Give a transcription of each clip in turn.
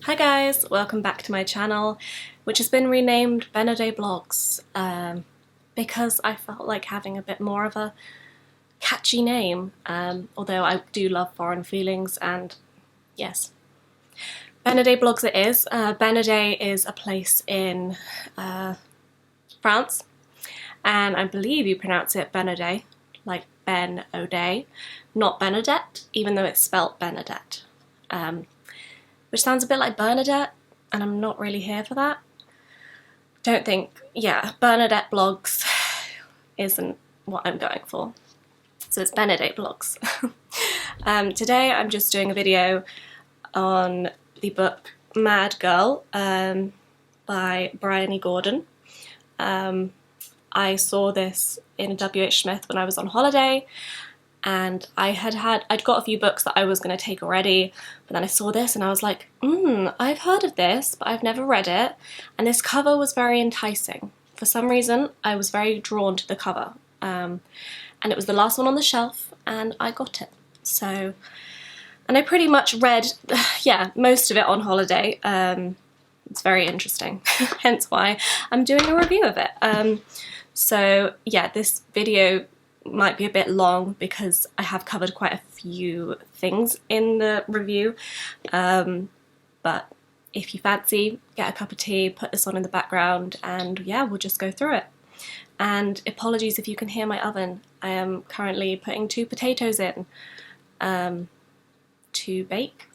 Hi guys, welcome back to my channel, which has been renamed Beneday Blogs, because I felt like having a bit more of a catchy name, although I do love Foreign Feelings, and yes. Beneday Blogs it is. Beneday is a place in France, and I believe you pronounce it Beneday, like Ben O'Day, not Benedette, even though it's spelt Benedette. Which sounds a bit like Bernadette, and I'm not really here for that. Don't think, yeah, Bernadette Blogs isn't what I'm going for. So it's Beneday Blogs. Today I'm just doing a video on the book Mad Girl by Bryony Gordon. I saw this in W.H. Smith when I was on holiday, and I'd got a few books that I was going to take already, but then I saw this and I was like, I've heard of this, but I've never read it, and this cover was very enticing. For some reason, I was very drawn to the cover, and it was the last one on the shelf, and I got it. So, and I pretty much read, yeah, most of it on holiday. It's very interesting, hence why I'm doing a review of it. So yeah, this video might be a bit long because I have covered quite a few things in the review, but if you fancy, get a cup of tea, put this on in the background, and yeah, we'll just go through it. And apologies if you can hear my oven. I am currently putting 2 potatoes in to bake,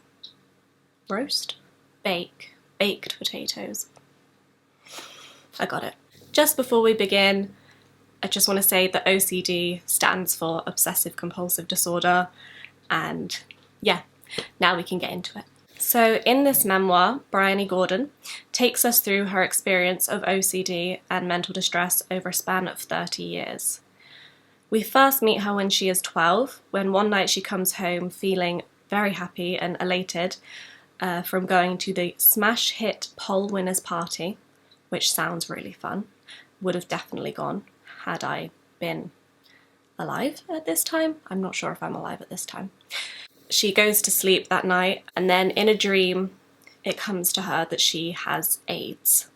roast, bake, baked potatoes. I got it. Just before we begin, I just want to say that OCD stands for Obsessive Compulsive Disorder, and yeah, now we can get into it. So in this memoir, Bryony Gordon takes us through her experience of OCD and mental distress over a span of 30 years. We first meet her when she is 12, when one night she comes home feeling very happy and elated from going to the smash hit Poll Winners Party, which sounds really fun. Would have definitely gone had I been alive at this time. I'm not sure if I'm alive at this time. She goes to sleep that night, and then in a dream it comes to her that she has AIDS.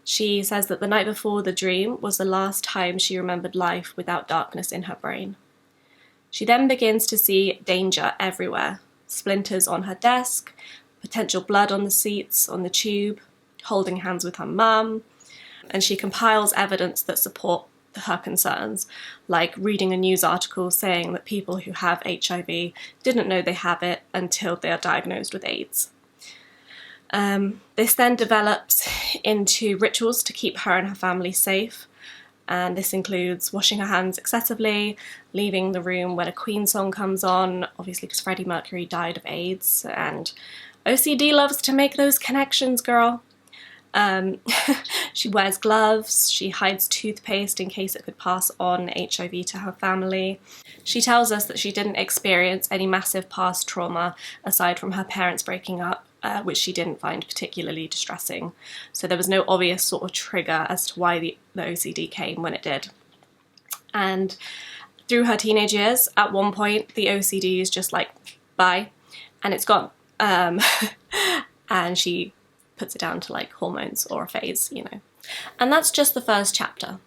She says that the night before the dream was the last time she remembered life without darkness in her brain. She then begins to see danger everywhere. Splinters on her desk, potential blood on the seats, on the tube, holding hands with her mum, and she compiles evidence that support her concerns, like reading a news article saying that people who have HIV didn't know they have it until they are diagnosed with AIDS. This then develops into rituals to keep her and her family safe, and this includes washing her hands excessively, leaving the room when a Queen song comes on, obviously because Freddie Mercury died of AIDS, and OCD loves to make those connections, girl. She wears gloves, she hides toothpaste in case it could pass on HIV to her family. She tells us that she didn't experience any massive past trauma aside from her parents breaking up, which she didn't find particularly distressing. So there was no obvious sort of trigger as to why the OCD came when it did. And through her teenage years, at one point, the OCD is just like, bye, and it's gone. And she puts it down to like hormones or a phase, you know. And that's just the first chapter.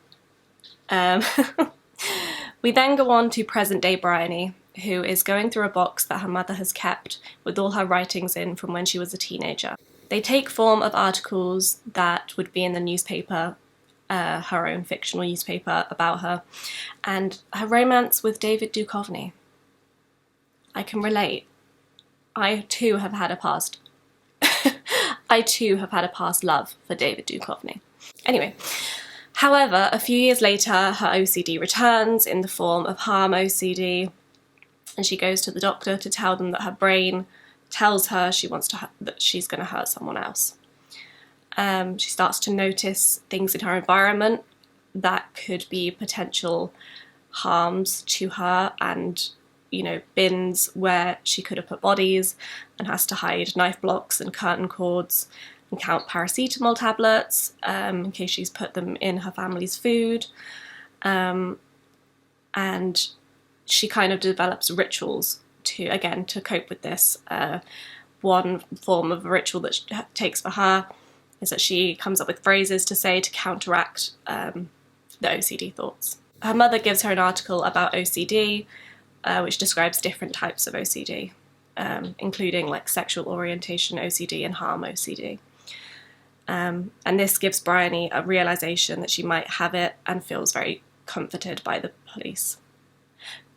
We then go on to present day Bryony, who is going through a box that her mother has kept with all her writings in from when she was a teenager. They take form of articles that would be in the newspaper, her own fictional newspaper about her, and her romance with David Duchovny. I can relate. I too have had a past love for David Duchovny. Anyway, however, a few years later, her OCD returns in the form of harm OCD, and she goes to the doctor to tell them that her brain tells her that she's going to hurt someone else. She starts to notice things in her environment that could be potential harms to her, and you know, bins where she could have put bodies, and has to hide knife blocks and curtain cords and count paracetamol tablets in case she's put them in her family's food. And she kind of develops rituals to cope with this, one form of a ritual that she takes for her is that she comes up with phrases to say to counteract the OCD thoughts. Her mother gives her an article about OCD, which describes different types of OCD, including like sexual orientation OCD and harm OCD. And this gives Bryony a realization that she might have it, and feels very comforted by the police.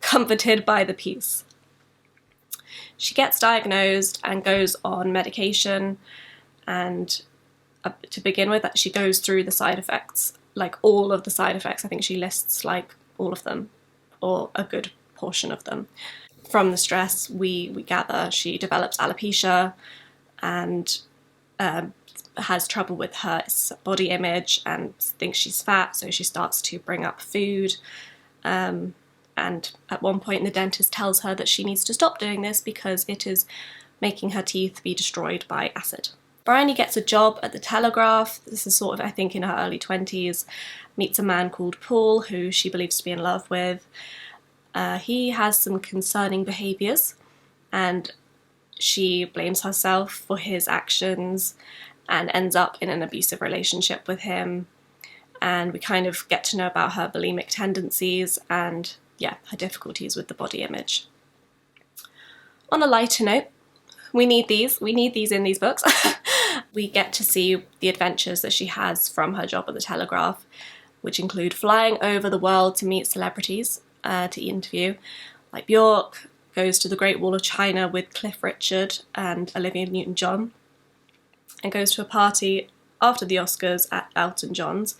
Comforted by the peace. She gets diagnosed and goes on medication, and to begin with, she goes through the side effects, like all of the side effects. I think she lists like all of them, or a good portion of them. From the stress, we gather she develops alopecia and has trouble with her body image and thinks she's fat, so she starts to bring up food. And at one point the dentist tells her that she needs to stop doing this because it is making her teeth be destroyed by acid. Bryony gets a job at the Telegraph. This is sort of, I think, in her early 20s. Meets a man called Paul, who she believes to be in love with. He has some concerning behaviours, and she blames herself for his actions and ends up in an abusive relationship with him. And we kind of get to know about her bulimic tendencies and, yeah, her difficulties with the body image. On a lighter note, we need these in these books. We get to see the adventures that she has from her job at the Telegraph, which include flying over the world to meet celebrities to interview. Like Bjork goes to the Great Wall of China with Cliff Richard and Olivia Newton-John, and goes to a party after the Oscars at Elton John's,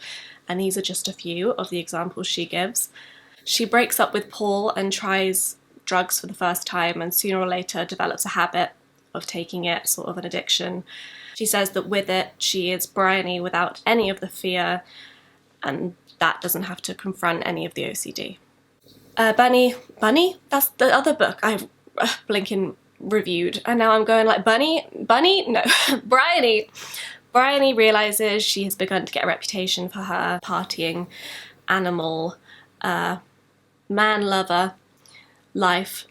and these are just a few of the examples she gives. She breaks up with Paul and tries drugs for the first time, and sooner or later develops a habit of taking it, sort of an addiction. She says that with it, she is Bryony without any of the fear, and that doesn't have to confront any of the OCD. Bunny? That's the other book I've blinking reviewed, and now I'm going like, Bunny? No, Bryony. Bryony realises she has begun to get a reputation for her partying, animal, man-lover life,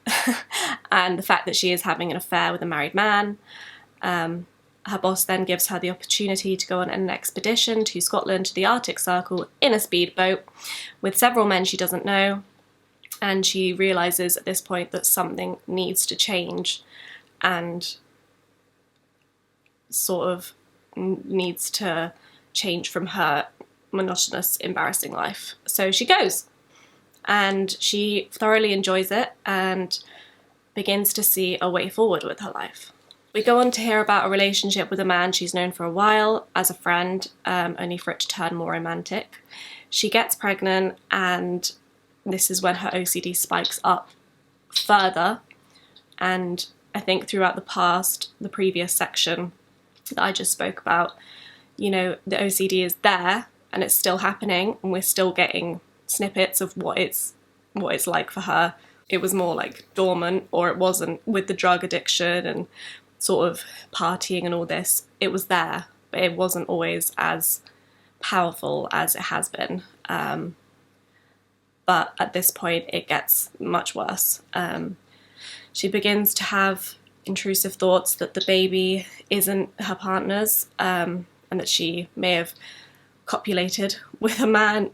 and the fact that she is having an affair with a married man. Her boss then gives her the opportunity to go on an expedition to Scotland to the Arctic Circle in a speedboat with several men she doesn't know, and she realises at this point that something needs to change and sort of needs to change from her monotonous, embarrassing life. So she goes, and she thoroughly enjoys it and begins to see a way forward with her life. We go on to hear about a relationship with a man she's known for a while as a friend, only for it to turn more romantic. She gets pregnant, and this is when her OCD spikes up further. And I think throughout the previous section that I just spoke about, you know, the OCD is there and it's still happening, and we're still getting snippets of what it's like for her. It was more like dormant, or it wasn't, with the drug addiction and sort of partying and all this. It was there, but it wasn't always as powerful as it has been. But at this point it gets much worse. She begins to have intrusive thoughts that the baby isn't her partner's, and that she may have copulated with a man.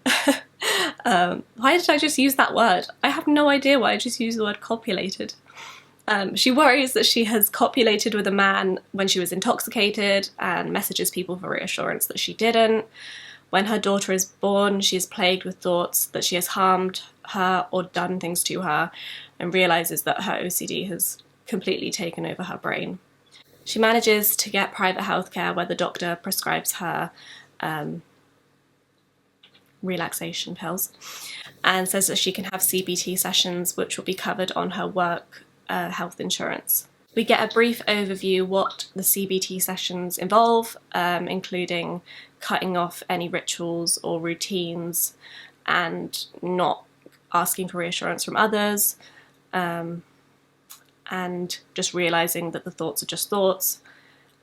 Why did I just use that word? I have no idea why I just used the word copulated. She worries that she has copulated with a man when she was intoxicated, and messages people for reassurance that she didn't. When her daughter is born, she is plagued with thoughts that she has harmed her or done things to her, and realises that her OCD has completely taken over her brain. She manages to get private healthcare where the doctor prescribes her relaxation pills and says that she can have CBT sessions, which will be covered on her work health insurance. We get a brief overview what the CBT sessions involve, including cutting off any rituals or routines and not asking for reassurance from others, and just realising that the thoughts are just thoughts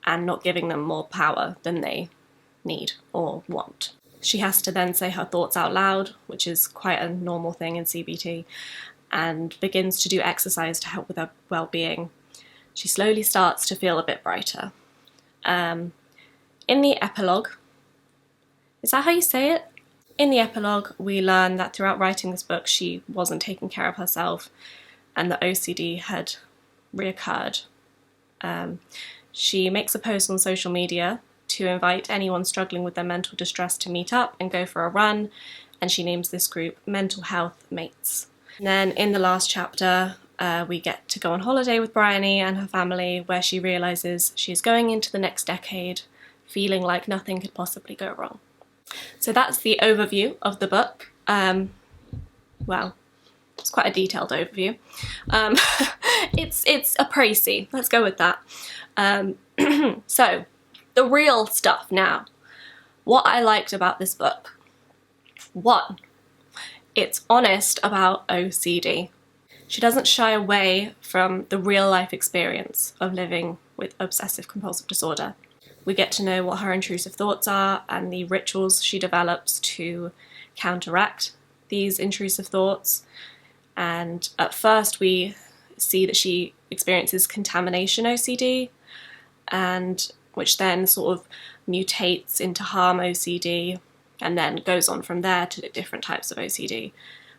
and not giving them more power than they need or want. She has to then say her thoughts out loud, which is quite a normal thing in CBT, and begins to do exercise to help with her well-being. she slowly starts to feel a bit brighter. In the epilogue, is that how you say it? In the epilogue, we learn that throughout writing this book, she wasn't taking care of herself and the OCD had reoccurred. She makes a post on social media to invite anyone struggling with their mental distress to meet up and go for a run, and she names this group Mental Health Mates. And then in the last chapter, we get to go on holiday with Bryony and her family, where she realises she's going into the next decade feeling like nothing could possibly go wrong. So that's the overview of the book. Well, it's quite a detailed overview. It's a précis, let's go with that. So, the real stuff now. What I liked about this book. 1, it's honest about OCD. She doesn't shy away from the real life experience of living with obsessive compulsive disorder. We get to know what her intrusive thoughts are and the rituals she develops to counteract these intrusive thoughts. And at first we see that she experiences contamination OCD, and which then sort of mutates into harm OCD and then goes on from there to different types of OCD,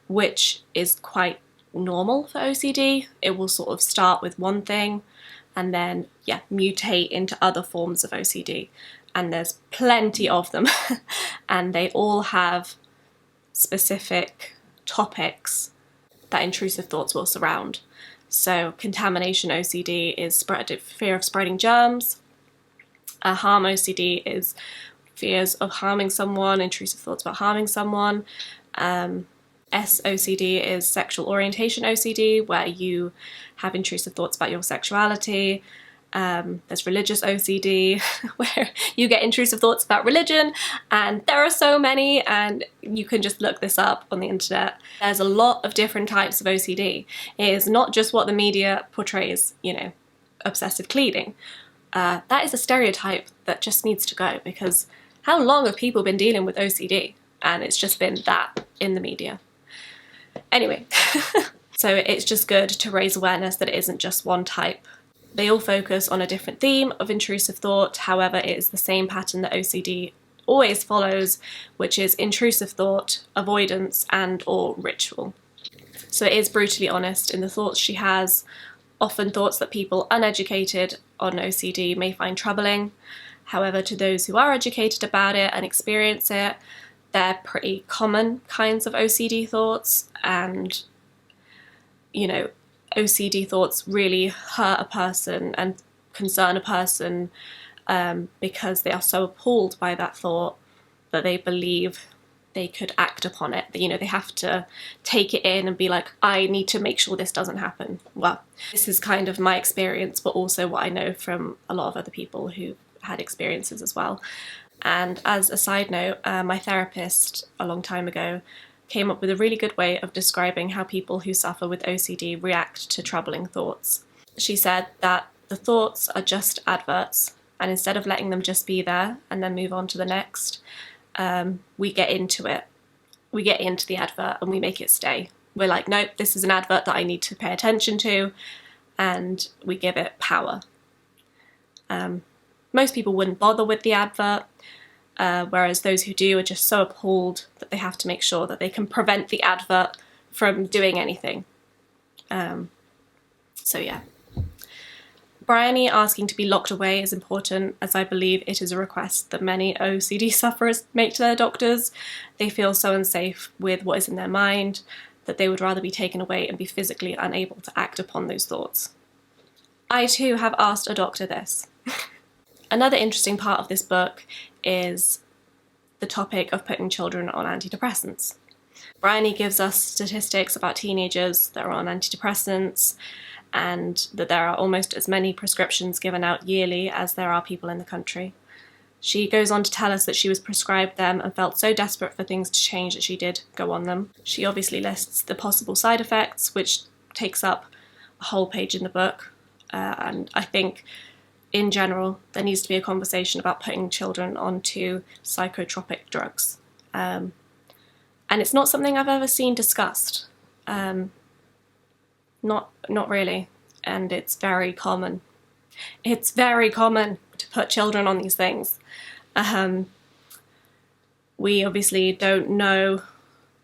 which is quite normal for OCD. It will sort of start with one thing and then, mutate into other forms of OCD. And there's plenty of them. And they all have specific topics that intrusive thoughts will surround. So contamination OCD is fear of spreading germs. Harm OCD is fears of harming someone, intrusive thoughts about harming someone. SOCD is sexual orientation OCD, where you have intrusive thoughts about your sexuality. There's religious OCD, where you get intrusive thoughts about religion, and there are so many, and you can just look this up on the internet. There's a lot of different types of OCD. It is not just what the media portrays, obsessive cleaning. That is a stereotype that just needs to go, because how long have people been dealing with OCD? And it's just been that in the media. Anyway, so it's just good to raise awareness that it isn't just one type. They all focus on a different theme of intrusive thought, however it is the same pattern that OCD always follows, which is intrusive thought, avoidance and or ritual. So it is brutally honest in the thoughts she has, often thoughts that people uneducated on OCD may find troubling. However, to those who are educated about it and experience it, they're pretty common kinds of OCD thoughts, and OCD thoughts really hurt a person and concern a person because they are so appalled by that thought that they believe they could act upon it. They have to take it in and be like, I need to make sure this doesn't happen. Well, this is kind of my experience, but also what I know from a lot of other people who had experiences as well. And as a side note, my therapist a long time ago came up with a really good way of describing how people who suffer with OCD react to troubling thoughts. She said that the thoughts are just adverts, and instead of letting them just be there and then move on to the next, we get into it. We get into the advert and we make it stay. We're like, nope, this is an advert that I need to pay attention to, and we give it power. Most people wouldn't bother with the advert, whereas those who do are just so appalled that they have to make sure that they can prevent the advert from doing anything. So yeah. Bryony asking to be locked away is important, as I believe it is a request that many OCD sufferers make to their doctors. They feel so unsafe with what is in their mind that they would rather be taken away and be physically unable to act upon those thoughts. I too have asked a doctor this. Another interesting part of this book is the topic of putting children on antidepressants. Bryony gives us statistics about teenagers that are on antidepressants, and that there are almost as many prescriptions given out yearly as there are people in the country. She goes on to tell us that she was prescribed them and felt so desperate for things to change that she did go on them. She obviously lists the possible side effects, which takes up a whole page in the book, and I think in general there needs to be a conversation about putting children onto psychotropic drugs. And it's not something I've ever seen discussed. Not really. and it's very common. It's very common to put children on these things. We obviously don't know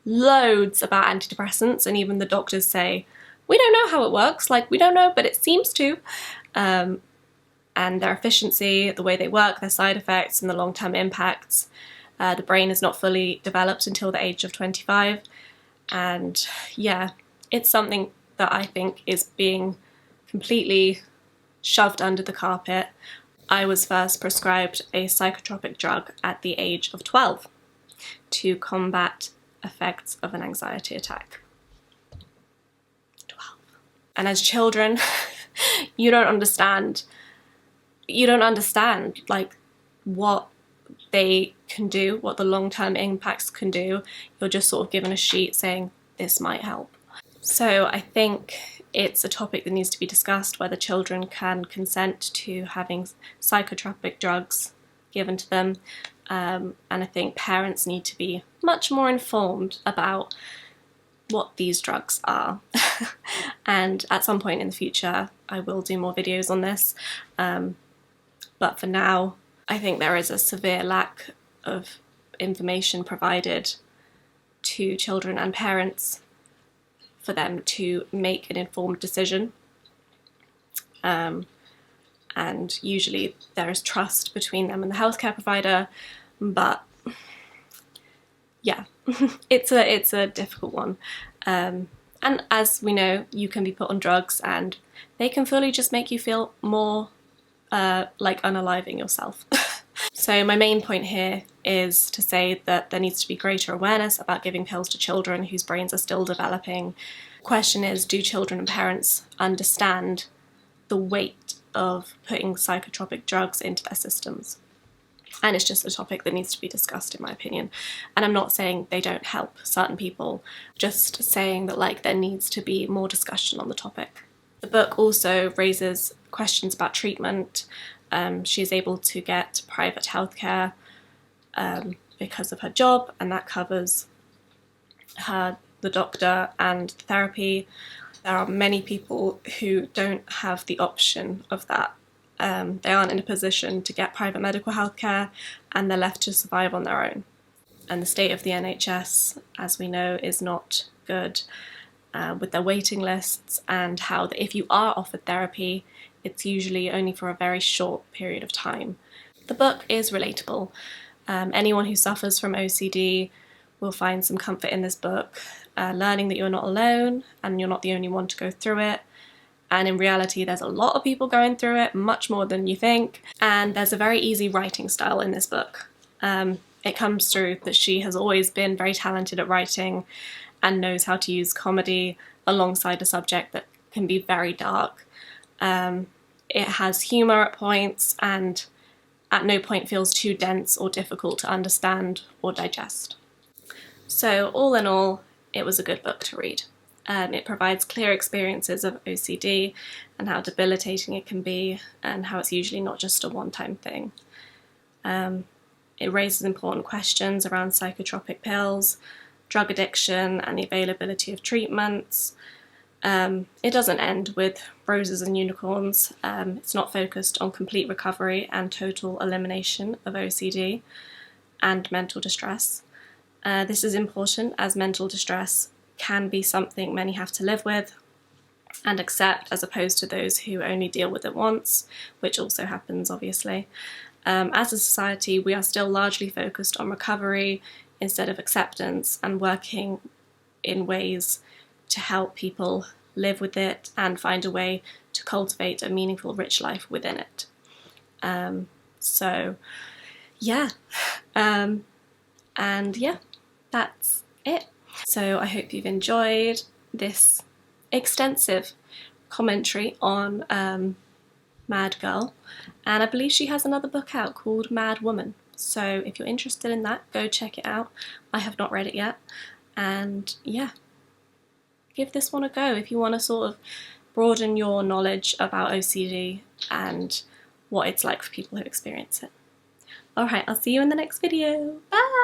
loads about antidepressants, and even the doctors say, we don't know how it works, like we don't know, but it seems to. And their efficiency, the way they work, their side effects and the long-term impacts. The brain is not fully developed until the age of 25. And yeah, it's something that I think is being completely shoved under the carpet. I was first prescribed a psychotropic drug at the age of 12 to combat effects of an anxiety attack. 12. And as children, you don't understand like what they can do, what the long-term impacts can do. You're just sort of given a sheet saying this might help. So I think it's a topic that needs to be discussed, whether children can consent to having psychotropic drugs given to them. And I think parents need to be much more informed about what these drugs are. And at some point in the future, I will do more videos on this. But for now, I think there is a severe lack of information provided to children and parents for them to make an informed decision. And usually there is trust between them and the healthcare provider, but yeah, it's a difficult one. And as we know, you can be put on drugs and they can fully just make you feel more like unaliving yourself. So my main point here is to say that there needs to be greater awareness about giving pills to children whose brains are still developing. The question is, do children and parents understand the weight of putting psychotropic drugs into their systems? And it's just a topic that needs to be discussed, in my opinion. And I'm not saying they don't help certain people, just saying that like there needs to be more discussion on the topic. The book also raises questions about treatment. She's able to get private healthcare because of her job, and that covers the doctor and the therapy. There are many people who don't have the option of that. They aren't in a position to get private medical healthcare, and they're left to survive on their own. And the state of the NHS, as we know, is not good, with their waiting lists, and how that if you are offered therapy, it's usually only for a very short period of time. The book is relatable. Anyone who suffers from OCD will find some comfort in this book, learning that you're not alone and you're not the only one to go through it. And in reality, there's a lot of people going through it, much more than you think. And there's a very easy writing style in this book. It comes through that she has always been very talented at writing and knows how to use comedy alongside a subject that can be very dark. It has humour at points and at no point feels too dense or difficult to understand or digest. So all in all, it was a good book to read. It provides clear experiences of OCD and how debilitating it can be, and how it's usually not just a one-time thing. It raises important questions around psychotropic pills, drug addiction and the availability of treatments. It doesn't end with roses and unicorns. It's not focused on complete recovery and total elimination of OCD and mental distress. This is important as mental distress can be something many have to live with and accept, as opposed to those who only deal with it once, which also happens, obviously. As a society, we are still largely focused on recovery instead of acceptance, and working in ways to help people live with it and find a way to cultivate a meaningful, rich life within it. So, yeah. And yeah, that's it. So I hope you've enjoyed this extensive commentary on Mad Girl, and I believe she has another book out called Mad Woman. So if you're interested in that, go check it out. I have not read it yet, and yeah, give this one a go if you want to sort of broaden your knowledge about OCD and what it's like for people who experience it. Alright, I'll see you in the next video. Bye!